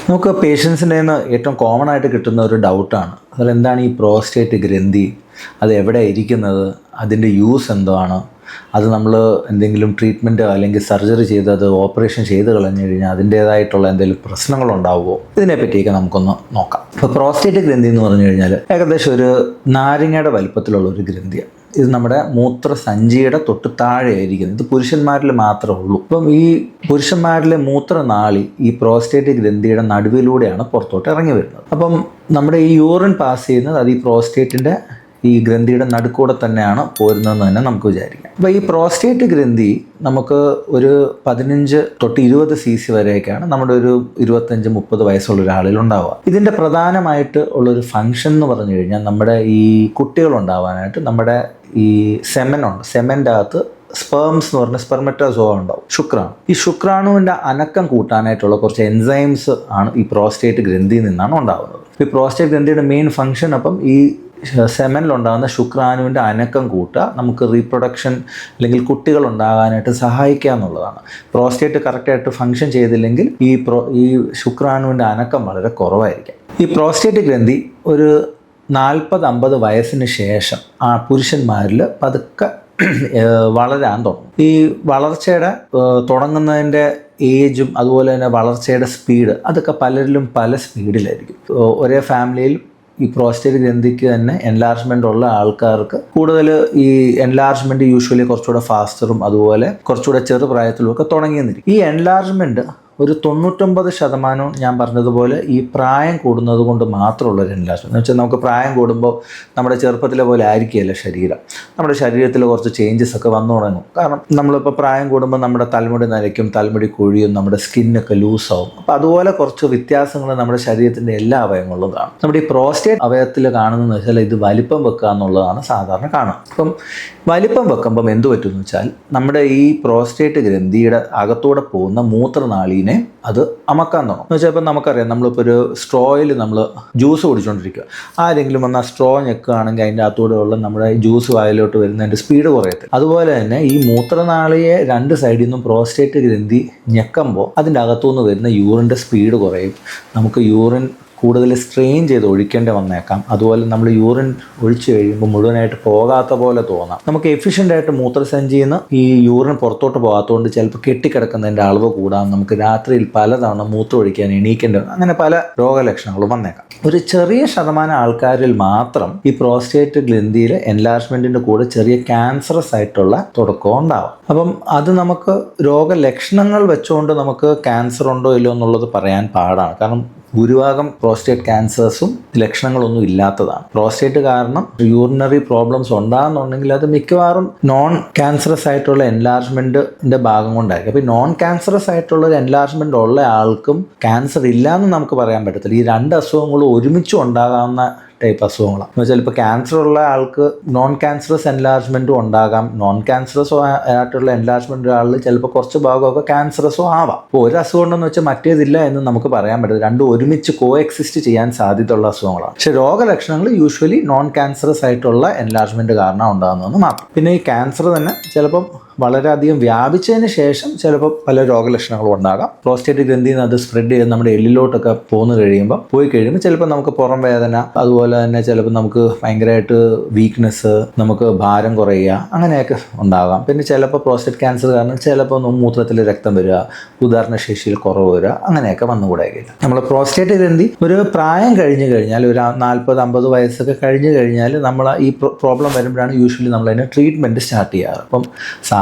നമുക്ക് പേഷ്യൻസിൻ്റെ നിന്ന് ഏറ്റവും കോമൺ ആയിട്ട് കിട്ടുന്ന ഒരു ഡൗട്ടാണ്, അതിലെന്താണ് ഈ പ്രോസ്റ്റേറ്റ് ഗ്രന്ഥി, അത് എവിടെ ഇരിക്കുന്നത്, അതിൻ്റെ യൂസ് എന്താണ്, അത് നമ്മൾ എന്തെങ്കിലും ട്രീറ്റ്മെൻറ്റ് അല്ലെങ്കിൽ സർജറി ചെയ്ത് അത് ഓപ്പറേഷൻ ചെയ്ത് കളഞ്ഞു കഴിഞ്ഞാൽ അതിൻ്റേതായിട്ടുള്ള എന്തെങ്കിലും പ്രശ്നങ്ങളുണ്ടാവുമോ, ഇതിനെപ്പറ്റിയൊക്കെ നമുക്കൊന്ന് നോക്കാം. ഇപ്പോൾ പ്രോസ്റ്റേറ്റ് ഗ്രന്ഥി എന്ന് പറഞ്ഞു കഴിഞ്ഞാൽ ഏകദേശം ഒരു നാരങ്ങയുടെ വലിപ്പത്തിലുള്ള ഒരു ഗ്രന്ഥിയാണ്. ഇത് നമ്മുടെ മൂത്രസഞ്ചിയുടെ തൊട്ട് താഴെയായിരിക്കുന്നത്. ഇത് പുരുഷന്മാരിൽ മാത്രമേ ഉള്ളൂ. അപ്പം ഈ പുരുഷന്മാരിലെ മൂത്രനാളി ഈ പ്രോസ്റ്റേറ്റ് ഗ്രന്ഥിയുടെ നടുവിലൂടെയാണ് പുറത്തോട്ട് ഇറങ്ങി വരുന്നത്. അപ്പം നമ്മുടെ ഈ യൂറിൻ പാസ് ചെയ്യുന്നത് അത് ഈ പ്രോസ്റ്റേറ്റിൻ്റെ ഈ ഗ്രന്ഥിയുടെ നടുക്കൂടെ തന്നെയാണ് പോരുന്നതെന്ന് തന്നെ നമുക്ക് വിചാരിക്കാം. അപ്പോൾ ഈ പ്രോസ്റ്റേറ്റ് ഗ്രന്ഥി നമുക്ക് ഒരു 15 തൊട്ട് 20 cc വരെയൊക്കെയാണ് നമ്മുടെ ഒരു 25-30 വയസ്സുള്ള ഒരാളിൽ ഉണ്ടാവുക. ഇതിൻ്റെ പ്രധാനമായിട്ട് ഉള്ളൊരു ഫങ്ഷൻ എന്ന് പറഞ്ഞു കഴിഞ്ഞാൽ നമ്മുടെ ഈ കുട്ടികളുണ്ടാവാനായിട്ട് നമ്മുടെ ഈ സെമനുണ്ട്, സെമൻ്റെ അകത്ത് സ്പേംസ് എന്ന് പറഞ്ഞ സ്പെർമറ്റോസോവ ഉണ്ടാവും, ശുക്രാണു. ഈ ശുക്രാണുവിൻ്റെ അനക്കം കൂട്ടാനായിട്ടുള്ള കുറച്ച് എൻസൈംസ് ആണ് ഈ പ്രോസ്റ്റേറ്റ് ഗ്രന്ഥിയിൽ നിന്നാണ് ഉണ്ടാകുന്നത്. ഈ പ്രോസ്റ്റേറ്റ് ഗ്രന്ഥിയുടെ മെയിൻ ഫങ്ഷൻ അപ്പം ഈ സെമനിലുണ്ടാകുന്ന ശുക്രാണുവിൻ്റെ അനക്കം കൂട്ടുക, നമുക്ക് റീപ്രൊഡക്ഷൻ അല്ലെങ്കിൽ കുട്ടികൾ ഉണ്ടാകാനായിട്ട് സഹായിക്കുക എന്നുള്ളതാണ്. പ്രോസ്റ്റേറ്റ് കറക്റ്റായിട്ട് ഫങ്ഷൻ ചെയ്തില്ലെങ്കിൽ ഈ ശുക്രാണുവിൻ്റെ അനക്കം വളരെ കുറവായിരിക്കും. ഈ പ്രോസ്റ്റേറ്റ് ഗ്രന്ഥി ഒരു 40-50 വയസ്സിന് ശേഷം ആ പുരുഷന്മാരിൽ പതുക്കെ വളരാൻ തുടങ്ങും. ഈ വളർച്ചയുടെ തുടങ്ങുന്നതിൻ്റെ ഏജും അതുപോലെ തന്നെ വളർച്ചയുടെ സ്പീഡ് അതൊക്കെ പലരിലും പല സ്പീഡിലായിരിക്കും. ഒരേ ഫാമിലിയിൽ ഈ പ്രോസ്റ്റേറ്റ് ഗ്രന്ഥിക്ക് തന്നെ എൻലാർജ്മെൻ്റ് ഉള്ള ആൾക്കാർക്ക് കൂടുതൽ ഈ എൻലാർജ്മെൻറ്റ് യൂഷ്വലി കുറച്ചുകൂടെ ഫാസ്റ്ററും അതുപോലെ കുറച്ചുകൂടെ ചെറുപ്രായത്തിലും ഒക്കെ തുടങ്ങിയെന്നിരിക്കും. ഈ എൻലാർജ്മെൻറ്റ് ഒരു 99% ഞാൻ പറഞ്ഞതുപോലെ ഈ പ്രായം കൂടുന്നത് കൊണ്ട് മാത്രമുള്ളൊരു എൻലാർജ്മെൻറ്റ് എന്ന് വെച്ചാൽ നമുക്ക് പ്രായം കൂടുമ്പോൾ നമ്മുടെ ചെറുപ്പത്തിലെ പോലെ ആയിരിക്കുകയല്ല ശരീരം, നമ്മുടെ ശരീരത്തിൽ കുറച്ച് ചേഞ്ചസ് ഒക്കെ വന്നു തുടങ്ങും. കാരണം നമ്മളിപ്പോൾ പ്രായം കൂടുമ്പോൾ നമ്മുടെ തലമുടി നരയ്ക്കും, തലമുടി കൊഴിയും, നമ്മുടെ സ്കിന്നൊക്കെ ലൂസാവും. അപ്പോൾ അതുപോലെ കുറച്ച് വ്യത്യാസങ്ങൾ നമ്മുടെ ശരീരത്തിൻ്റെ എല്ലാ അവയവങ്ങളുള്ളതാണ്. നമ്മുടെ ഈ പ്രോസ്റ്റേറ്റ് അവയവത്തിൽ കാണുന്നതെന്ന് വെച്ചാൽ ഇത് വലിപ്പം വെക്കുക എന്നുള്ളതാണ് സാധാരണ കാണുക. അപ്പം വലിപ്പം വെക്കുമ്പം എന്ത് പറ്റുമെന്ന് വെച്ചാൽ നമ്മുടെ ഈ പ്രോസ്റ്റേറ്റ് ഗ്രന്ഥിയുടെ അകത്തൂടെ പോകുന്ന മൂത്രനാളി അത് അമക്കാൻ തുടങ്ങും. എന്ന് വെച്ചാൽ ഇപ്പം നമുക്കറിയാം, നമ്മളിപ്പോൾ ഒരു സ്ട്രോയിൽ നമ്മൾ ജ്യൂസ് കുടിച്ചുകൊണ്ടിരിക്കുക, ആരെങ്കിലും വന്ന് ആ സ്ട്രോ ഞെക്കുകയാണെങ്കിൽ അതിൻ്റെ അകത്തൂടെ ഉള്ള നമ്മുടെ ജ്യൂസ് വായിലോട്ട് വരുന്നതിൻ്റെ സ്പീഡ് കുറയത്തില്ല. അതുപോലെ തന്നെ ഈ മൂത്രനാളിയെ 2 സൈഡിൽ നിന്നും പ്രോസ്റ്റേറ്റ് ഗ്രന്ഥി ഞെക്കുമ്പോൾ അതിൻ്റെ അകത്തുനിന്ന് വരുന്ന യൂറിൻ്റെ സ്പീഡ് കുറയും. നമുക്ക് യൂറിൻ കൂടുതൽ സ്ട്രെയിൻ ചെയ്ത് ഒഴിക്കേണ്ടി വന്നേക്കാം. അതുപോലെ നമ്മൾ യൂറിൻ ഒഴിച്ചു കഴിയുമ്പോൾ മുഴുവനായിട്ട് പോകാത്ത പോലെ തോന്നാം. നമുക്ക് എഫിഷ്യൻ്റായിട്ട് മൂത്രസഞ്ചിയിൽ നിന്ന് ഈ യൂറിൻ പുറത്തോട്ട് പോകാത്തതുകൊണ്ട് ചിലപ്പോൾ കെട്ടിക്കിടക്കുന്നതിൻ്റെ അളവ് കൂടാം, നമുക്ക് രാത്രിയിൽ പലതവണ മൂത്രം ഒഴിക്കാൻ എണീക്കേണ്ടി വരും, അങ്ങനെ പല രോഗലക്ഷണങ്ങളും വന്നേക്കാം. ഒരു ചെറിയ ശതമാനം ആൾക്കാരിൽ മാത്രം ഈ പ്രോസ്റ്റേറ്റ് ഗ്രന്ഥിയിൽ എൻലാർജ്മെൻറ്റിൻ്റെ കൂടെ ചെറിയ ക്യാൻസറസ് ആയിട്ടുള്ള തുടക്കം ഉണ്ടാവും. അപ്പം അത് നമുക്ക് രോഗലക്ഷണങ്ങൾ വെച്ചുകൊണ്ട് നമുക്ക് ക്യാൻസർ ഉണ്ടോ ഇല്ലയോ എന്നുള്ളത് പറയാൻ പാടാണ്. കാരണം ഭൂരിഭാഗം പ്രോസ്റ്റേറ്റ് ക്യാൻസേഴ്സും ലക്ഷണങ്ങളൊന്നും ഇല്ലാത്തതാണ്. പ്രോസ്റ്റേറ്റ് കാരണം യൂറിനറി പ്രോബ്ലംസ് ഉണ്ടാകുന്നുണ്ടെങ്കിൽ അത് മിക്കവാറും നോൺ ക്യാൻസറസ് ആയിട്ടുള്ള എൻലാർജ്മെൻറ്റിൻ്റെ ഭാഗം കൊണ്ടായിരിക്കും. അപ്പോൾ ഈ നോൺ ക്യാൻസറസ് ആയിട്ടുള്ള ഒരു എൻലാർജ്മെൻറ്റ് ഉള്ള ആൾക്കും ക്യാൻസർ ഇല്ലയെന്ന് നമുക്ക് പറയാൻ പറ്റത്തില്ല. ഈ 2 അസുഖങ്ങളും ഒരുമിച്ച് ഉണ്ടാകാവുന്ന ടൈപ്പ് അസുഖങ്ങളാണ്. എന്ന് വെച്ചാൽ ഇപ്പോൾ ക്യാൻസർ ഉള്ള ആൾക്ക് നോൺ ക്യാൻസറസ് എൻലാർജ്മെൻറ്റും ഉണ്ടാകാം, നോൺ ക്യാൻസറസോ ആയിട്ടുള്ള എൻലാർജ്മെൻറ്റ് ആളിൽ ചിലപ്പോൾ കുറച്ച് ഭാഗമൊക്കെ ക്യാൻസറസോ ആവാം. അപ്പോൾ ഒരു അസുഖം ഉണ്ടെന്ന് വെച്ചാൽ മറ്റേതില്ല എന്ന് നമുക്ക് പറയാൻ പറ്റില്ല. രണ്ടും ഒരുമിച്ച് കോ എക്സിസ്റ്റ് ചെയ്യാൻ സാധ്യതയുള്ള അസുഖങ്ങളാണ്. പക്ഷേ രോഗലക്ഷണങ്ങൾ യൂഷ്വലി നോൺ ക്യാൻസറസ് ആയിട്ടുള്ള എൻലാർജ്മെൻറ്റ് കാരണം ഉണ്ടാകുന്നതെന്ന് മാത്രം. പിന്നെ ഈ ക്യാൻസർ തന്നെ ചിലപ്പം വളരെയധികം വ്യാപിച്ചതിന് ശേഷം ചിലപ്പോൾ പല രോഗലക്ഷണങ്ങളും ഉണ്ടാകാം. പ്രോസ്റ്റേറ്റ് ഗ്രന്ഥിയിൽ നിന്ന് അത് സ്പ്രെഡ് ചെയ്ത് നമ്മുടെ എല്ലിലോട്ടൊക്കെ പോയി കഴിയുമ്പോൾ ചിലപ്പോൾ നമുക്ക് പുറം വേദന, അതുപോലെ തന്നെ ചിലപ്പോൾ നമുക്ക് ഭയങ്കരമായിട്ട് വീക്ക്നെസ്, നമുക്ക് ഭാരം കുറയുക, അങ്ങനെയൊക്കെ ഉണ്ടാകാം. പിന്നെ ചിലപ്പോൾ പ്രോസ്റ്റേറ്റ് ക്യാൻസർ കാരണം ചിലപ്പോൾ മൂത്രത്തിൽ രക്തം വരിക, ഉദാഹരണശേഷിയിൽ കുറവ് വരിക, അങ്ങനെയൊക്കെ വന്നുകൂടെയില്ല. നമ്മൾ പ്രോസ്റ്റേറ്റ് ഗ്രന്ഥി ഒരു പ്രായം കഴിഞ്ഞ് കഴിഞ്ഞാൽ ഒരു 40-50 വയസ്സൊക്കെ കഴിഞ്ഞ് കഴിഞ്ഞാൽ നമ്മൾ ഈ പ്രോബ്ലം വരുമ്പോഴാണ് യൂഷ്വലി നമ്മളതിന് ട്രീറ്റ്മെൻറ്റ് സ്റ്റാർട്ട് ചെയ്യാറ്. അപ്പം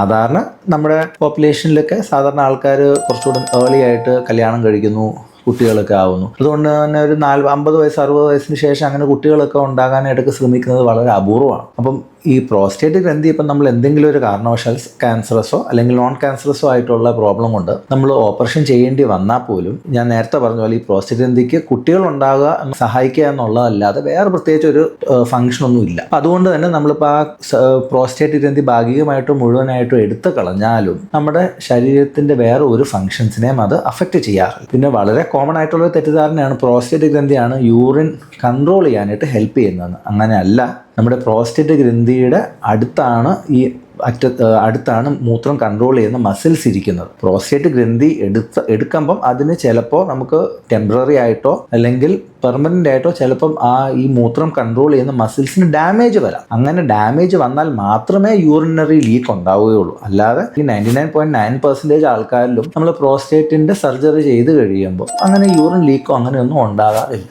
സാധാരണ നമ്മുടെ പോപ്പുലേഷനിലൊക്കെ സാധാരണ ആൾക്കാർ കുറച്ചുകൂടി ഏർലി ആയിട്ട് കല്യാണം കഴിക്കുന്നു, കുട്ടികളൊക്കെ ആവുന്നു. അതുകൊണ്ട് തന്നെ ഒരു 50 വയസ്സ് 60 വയസ്സിന് ശേഷം അങ്ങനെ കുട്ടികളൊക്കെ ഉണ്ടാകാനായിട്ടൊക്കെ ശ്രമിക്കുന്നത് വളരെ അപൂർവമാണ്. അപ്പം ഈ പ്രോസ്റ്റേറ്റ് ഗ്രന്ഥി ഇപ്പം നമ്മൾ എന്തെങ്കിലും ഒരു കാരണവശാൽ ക്യാൻസറസോ അല്ലെങ്കിൽ നോൺ ക്യാൻസറസോ ആയിട്ടുള്ള പ്രോബ്ലം കൊണ്ട് നമ്മൾ ഓപ്പറേഷൻ ചെയ്യേണ്ടി വന്നാൽ പോലും ഞാൻ നേരത്തെ പറഞ്ഞ പോലെ ഈ പ്രോസ്റ്റേറ്റ് ഗ്രന്ഥിക്ക് കുട്ടികൾ ഉണ്ടാകുക സഹായിക്കുക എന്നുള്ളതല്ലാതെ വേറെ പ്രത്യേകിച്ച് ഒരു ഫംഗ്ഷനൊന്നും ഇല്ല. അപ്പം അതുകൊണ്ട് തന്നെ നമ്മളിപ്പോൾ ആ പ്രോസ്റ്റേറ്റ് ഗ്രന്ഥി ഭാഗികമായിട്ടും മുഴുവനായിട്ടും എടുത്തു കളഞ്ഞാലും നമ്മുടെ ശരീരത്തിൻ്റെ വേറെ ഒരു ഫംഗ്ഷൻസിനെയും അത് അഫക്റ്റ് ചെയ്യാറില്ല. പിന്നെ വളരെ കോമൺ ആയിട്ടുള്ള തെറ്റിദ്ധാരണയാണ് പ്രോസ്റ്റേറ്റ് ഗ്രന്ഥിയാണ് യൂറിൻ കൺട്രോൾ ചെയ്യാനായിട്ട് ഹെൽപ്പ് ചെയ്യുന്നതെന്ന്. അങ്ങനെയല്ല. നമ്മുടെ പ്രോസ്റ്റേറ്റ് ഗ്രന്ഥിയുടെ അടുത്താണ് മൂത്രം കൺട്രോൾ ചെയ്യുന്ന മസിൽസ് ഇരിക്കുന്നത്. പ്രോസ്റ്റേറ്റ് ഗ്രന്ഥി എടുക്കുമ്പം അതിന് ചിലപ്പോൾ നമുക്ക് ടെമ്പററി ആയിട്ടോ അല്ലെങ്കിൽ പെർമനൻ്റ് ആയിട്ടോ ചിലപ്പം ഈ മൂത്രം കൺട്രോൾ ചെയ്യുന്ന മസിൽസിന് ഡാമേജ് വരാം. അങ്ങനെ ഡാമേജ് വന്നാൽ മാത്രമേ യൂറിനറി ലീക്ക് ഉണ്ടാവുകയുള്ളൂ. അല്ലാതെ ഈ 99.9% ആൾക്കാരിലും നമ്മൾ പ്രോസ്റ്റേറ്റിൻ്റെ സർജറി ചെയ്ത് കഴിയുമ്പോൾ അങ്ങനെ യൂറിൻ ലീക്കോ അങ്ങനെയൊന്നും ഉണ്ടാകാറില്ല.